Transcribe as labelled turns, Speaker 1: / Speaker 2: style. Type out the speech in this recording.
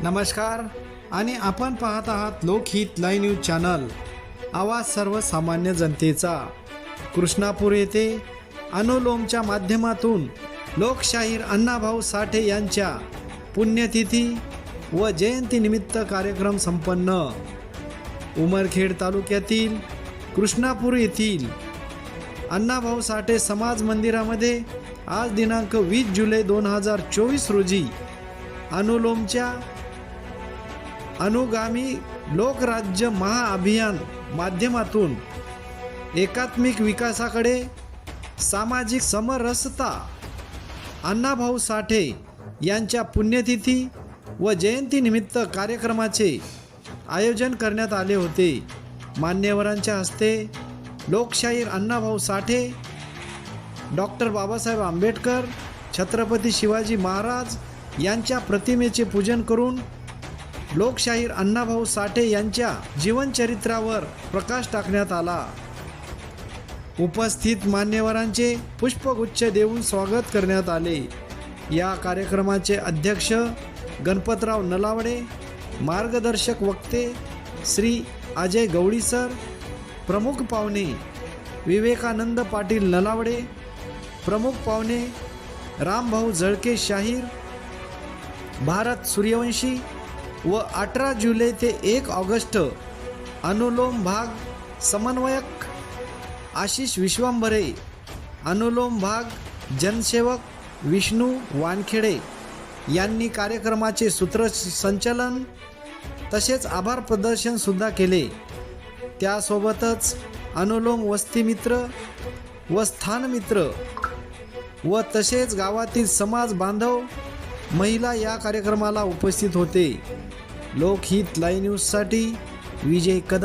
Speaker 1: नमस्कार आणि आपण पाहत आहात लोकहित लाईव्ह न्यूज चॅनल, आवाज सर्वसामान्य जनतेचा। कृष्णापूर येथे अनुलोमच्या माध्यमातून लोकशाहीर अण्णाभाऊ साठे यांच्या पुण्यतिथी व जयंतीनिमित्त कार्यक्रम संपन्न। उमरखेड तालुक्यातील कृष्णापूर येथील अण्णाभाऊ साठे समाज मंदिरामध्ये आज दिनांक 20 जुलै 2024 रोजी अनुलोमच्या अनुगामी लोकराज्य महाअभियान माध्यमातून एकात्मिक विकासाकडे सामाजिक समरसता अण्णाभाऊ साठे यांच्या पुण्यतिथी व जयंतीनिमित्त कार्यक्रमाचे आयोजन करण्यात आले होते। मान्यवरांच्या हस्ते लोकशाहीर अण्णाभाऊ साठे, डॉक्टर बाबासाहेब आंबेडकर, छत्रपती शिवाजी महाराज यांच्या प्रतिमेचे पूजन करून लोकशाहीर अण्णाभाऊ साठे यांच्या जीवनचरित्रावर प्रकाश टाकण्यात आला। उपस्थित मान्यवरांचे पुष्पगुच्छ देऊन स्वागत करण्यात आले। या कार्यक्रमाचे अध्यक्ष गणपतराव नलावडे, मार्गदर्शक वक्ते श्री अजय गवळी सर, प्रमुख पाहुणे विवेकानंद पाटील नलावडे, प्रमुख पाहुणे रामभाऊ जळके शाहीर, भारत सूर्यवंशी व 18 जुलै ते 1 ऑगस्ट अनुलोम भाग समन्वयक आशिष विश्वांभरे, अनुलोम भाग जनसेवक विष्णू वानखेडे यांनी कार्यक्रमाचे सूत्रसंचालन तसेच आभार प्रदर्शन सुद्धा केले। त्यासोबतच अनुलोम वस्तीमित्र व स्थानमित्र व तसेच गावातील समाज बांधव महिला या कार्यक्रमाला उपस्थित होते। लोकहित लाईव्ह न्यूजसाठी विजय कदम।